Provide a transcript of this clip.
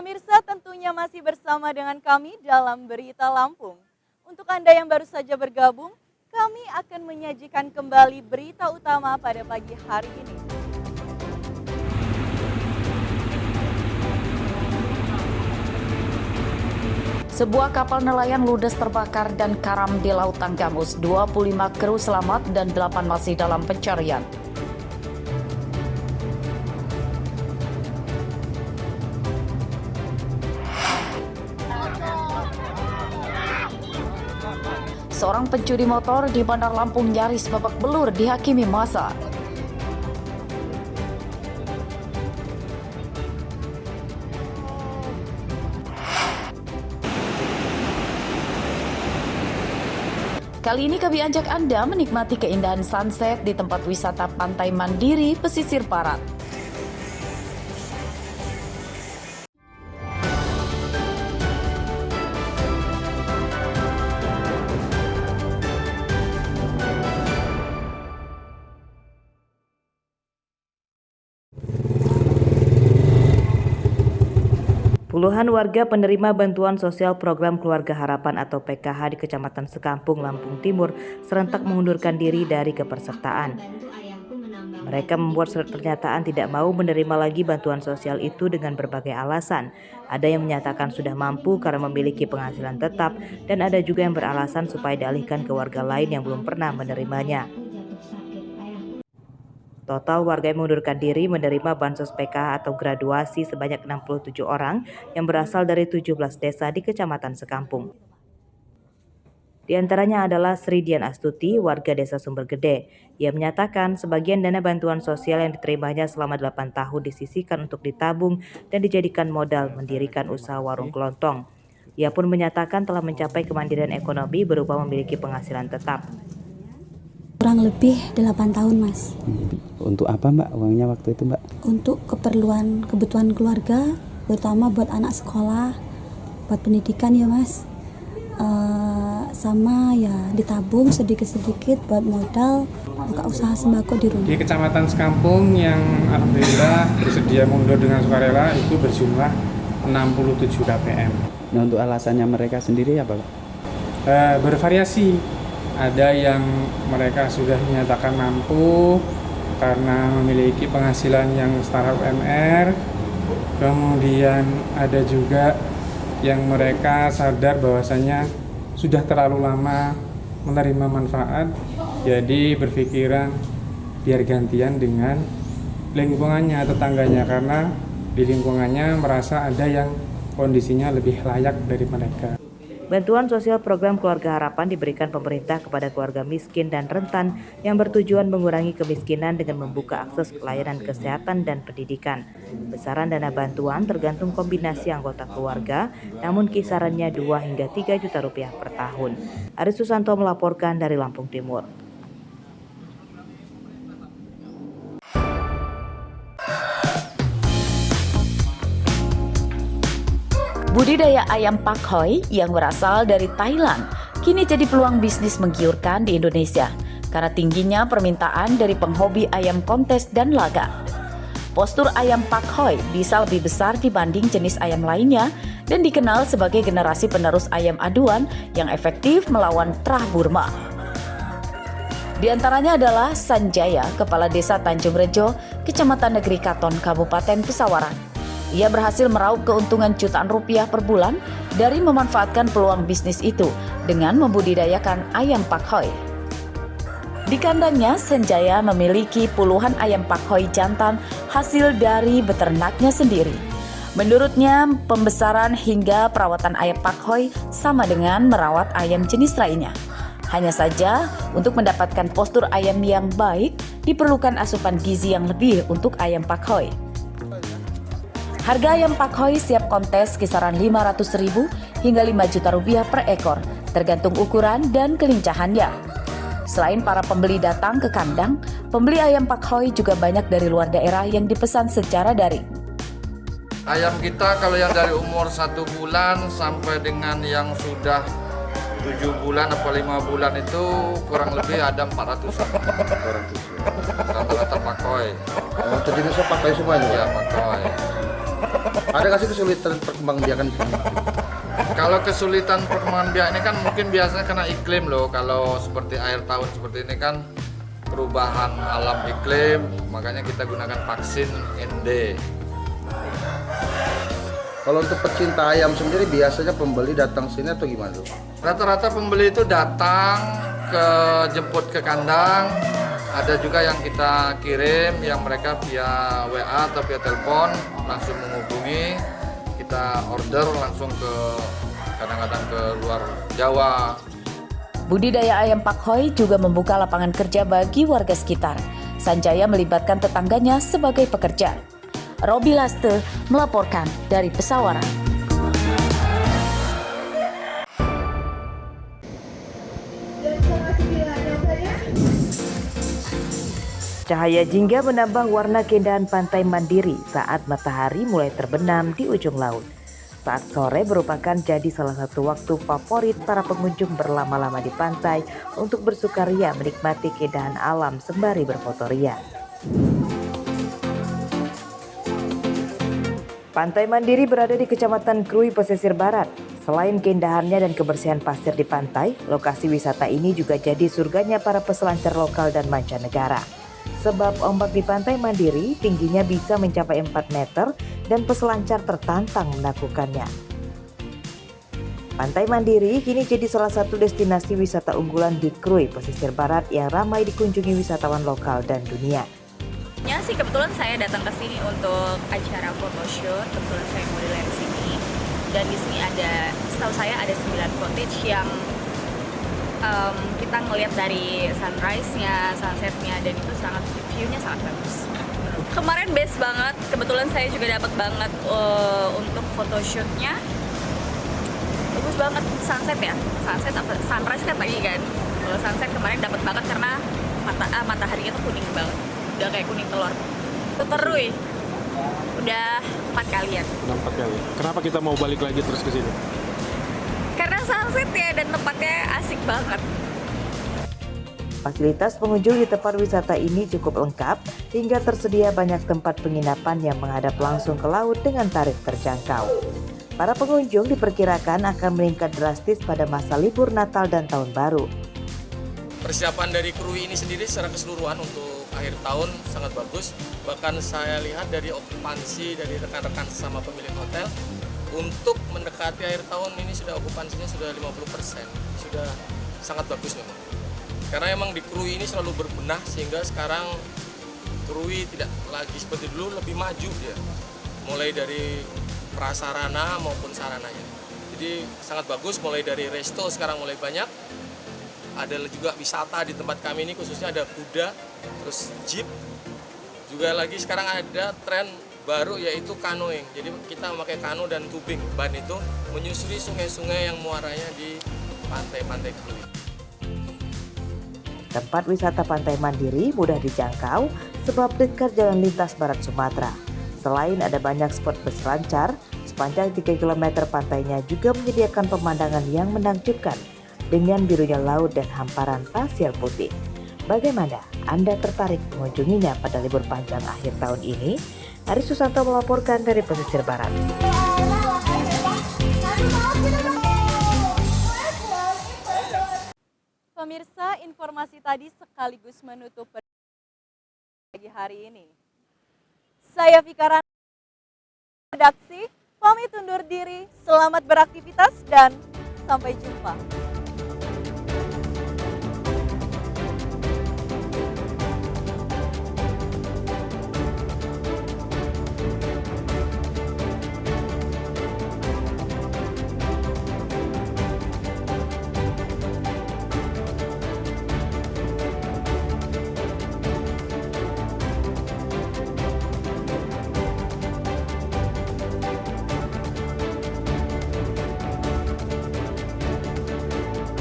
Pemirsa, tentunya masih bersama dengan kami dalam Berita Lampung. Untuk Anda yang baru saja bergabung, kami akan menyajikan kembali berita utama pada pagi hari ini. Sebuah kapal nelayan ludes terbakar dan karam di Lautan Gambus. 25 kru selamat dan 8 masih dalam pencarian. Seorang pencuri motor di Bandar Lampung nyaris babak belur dihakimi massa. Kali ini kami ajak Anda menikmati keindahan sunset di tempat wisata Pantai Mandiri, Pesisir Barat. Puluhan warga penerima bantuan sosial program Keluarga Harapan atau PKH di Kecamatan Sekampung, Lampung Timur serentak mengundurkan diri dari kepesertaan. Mereka membuat surat pernyataan tidak mau menerima lagi bantuan sosial itu dengan berbagai alasan. Ada yang menyatakan sudah mampu karena memiliki penghasilan tetap, dan ada juga yang beralasan supaya dialihkan ke warga lain yang belum pernah menerimanya. Total warga yang mengundurkan diri menerima bansos PKH atau graduasi sebanyak 67 orang yang berasal dari 17 desa di Kecamatan Sekampung. Di antaranya adalah Sri Dian Astuti, warga desa Sumbergede. Ia menyatakan sebagian dana bantuan sosial yang diterimanya selama 8 tahun disisihkan untuk ditabung dan dijadikan modal mendirikan usaha warung kelontong. Ia pun menyatakan telah mencapai kemandirian ekonomi berupa memiliki penghasilan tetap. Kurang lebih 8 tahun, Mas. Untuk apa, Mbak, uangnya waktu itu, Mbak? Untuk kebutuhan keluarga, terutama buat anak sekolah, buat pendidikan ya, Mas. Sama ya ditabung sedikit-sedikit buat modal buka usaha sembako di rumah. Di Kecamatan Sekampung yang alhamdulillah bersedia mundur dengan sukarela itu berjumlah 67 KPM. Nah, untuk alasannya mereka sendiri apa, Pak? Bervariasi. Ada yang mereka sudah menyatakan mampu karena memiliki penghasilan yang setara UMR. Kemudian ada juga yang mereka sadar bahwasanya sudah terlalu lama menerima manfaat, jadi berpikiran biar gantian dengan lingkungannya, tetangganya, karena di lingkungannya merasa ada yang kondisinya lebih layak dari mereka. Bantuan sosial program Keluarga Harapan diberikan pemerintah kepada keluarga miskin dan rentan yang bertujuan mengurangi kemiskinan dengan membuka akses pelayanan kesehatan dan pendidikan. Besaran dana bantuan tergantung kombinasi anggota keluarga, namun kisarannya 2 hingga 3 juta rupiah per tahun. Aris Susanto melaporkan dari Lampung Timur. Budidaya ayam Pak Hoi yang berasal dari Thailand kini jadi peluang bisnis menggiurkan di Indonesia karena tingginya permintaan dari penghobi ayam kontes dan laga. Postur ayam Pak Hoi bisa lebih besar dibanding jenis ayam lainnya dan dikenal sebagai generasi penerus ayam aduan yang efektif melawan terah Burma. Di antaranya adalah Sanjaya, Kepala Desa Tanjung Rejo, Kecamatan Negeri Katon, Kabupaten Pesawaran. Ia berhasil meraup keuntungan jutaan rupiah per bulan dari memanfaatkan peluang bisnis itu dengan membudidayakan ayam Pak Hoi. Di kandangnya, Sanjaya memiliki puluhan ayam Pak Hoi jantan hasil dari beternaknya sendiri. Menurutnya, pembesaran hingga perawatan ayam Pak Hoi sama dengan merawat ayam jenis lainnya. Hanya saja, untuk mendapatkan postur ayam yang baik, diperlukan asupan gizi yang lebih untuk ayam Pak Hoi. Harga ayam Pak Hoi siap kontes kisaran 500.000 hingga 5 juta rupiah per ekor, tergantung ukuran dan kelincahannya. Selain para pembeli datang ke kandang, pembeli ayam Pak Hoi juga banyak dari luar daerah yang dipesan secara daring. Ayam kita kalau yang dari umur 1 bulan sampai dengan yang sudah 7 bulan atau 5 bulan itu kurang lebih ada 400-an. Rata-rata Pak Hoi. Jadi bisa pakai semuanya? Ya, Pak Hoi. Ada nggak sih kesulitan perkembangbiakan di sana? Kalau kesulitan perkembangan biak ini kan mungkin biasanya kena iklim loh. Kalau seperti akhir tahun seperti ini kan perubahan alam iklim, makanya kita gunakan vaksin ND. Kalau untuk pecinta ayam sendiri biasanya pembeli datang sini atau gimana tuh? Rata-rata pembeli itu datang jemput ke kandang. Ada juga yang kita kirim, yang mereka via WA atau via telepon langsung menghubungi. Kita order langsung kadang-kadang ke luar Jawa. Budidaya ayam pakhoy juga membuka lapangan kerja bagi warga sekitar. Sanjaya melibatkan tetangganya sebagai pekerja. Robi Laste melaporkan dari Pesawaran. Cahaya jingga menambah warna keindahan pantai Mandiri saat matahari mulai terbenam di ujung laut. Saat sore merupakan jadi salah satu waktu favorit para pengunjung berlama-lama di pantai untuk bersukaria menikmati keindahan alam sembari berfotoria. Pantai Mandiri berada di Kecamatan Krui, Pesisir Barat. Selain keindahannya dan kebersihan pasir di pantai, lokasi wisata ini juga jadi surganya para peselancar lokal dan mancanegara. Sebab ombak di Pantai Mandiri tingginya bisa mencapai 4 meter dan peselancar tertantang melakukannya. Pantai Mandiri kini jadi salah satu destinasi wisata unggulan di Krui, Pesisir Barat yang ramai dikunjungi wisatawan lokal dan dunia. Ya sih, kebetulan saya datang ke sini untuk acara photoshoot. Kebetulan saya model di sini. Dan di sini ada, setahu saya ada 9 cottage yang kita ngelihat dari sunrise-nya, sunset-nya, dan itu sangat, view-nya sangat bagus. Kemarin best banget, kebetulan saya juga dapat banget untuk photoshoot-nya. Bagus banget sunset ya, sunset apa sunrise kan tadi kan. Kalau sunset kemarin dapat banget karena mataharinya tuh kuning banget, udah kayak kuning telur. Keterui, udah 4 kalian. Udah 4 kali. Kenapa kita mau balik lagi terus ke sini? Karena sunset ya dan tempatnya asik banget. Fasilitas pengunjung di tempat wisata ini cukup lengkap hingga tersedia banyak tempat penginapan yang menghadap langsung ke laut dengan tarif terjangkau. Para pengunjung diperkirakan akan meningkat drastis pada masa libur Natal dan Tahun Baru. Persiapan dari Krui ini sendiri secara keseluruhan untuk akhir tahun sangat bagus. Bahkan saya lihat dari okupansi dari rekan-rekan sesama pemilik hotel, untuk mendekati akhir tahun ini sudah okupansinya sudah 50%. Sudah sangat bagus memang. Karena memang di Krui ini selalu berbenah sehingga sekarang Krui tidak lagi seperti dulu, lebih maju dia. Mulai dari prasarana maupun sarananya. Jadi sangat bagus, mulai dari resto sekarang mulai banyak. Ada juga wisata di tempat kami ini, khususnya ada kuda, terus jeep. Juga lagi sekarang ada tren baru yaitu canoeing. Jadi kita memakai kano dan tubing ban itu menyusuri sungai-sungai yang muaranya di pantai-pantai Krui. Tempat wisata Pantai Mandiri mudah dijangkau sebab dekat jalan lintas barat Sumatera. Selain ada banyak spot berselancar, sepanjang 3 km pantainya juga menyediakan pemandangan yang menakjubkan dengan birunya laut dan hamparan pasir putih. Bagaimana? Anda tertarik mengunjunginya pada libur panjang akhir tahun ini? Ari Susanto melaporkan dari Pesisir Barat. Pemirsa, informasi tadi sekaligus menutup pagi hari ini. Saya Fikara, redaksi, pamit undur diri, selamat beraktivitas dan sampai jumpa.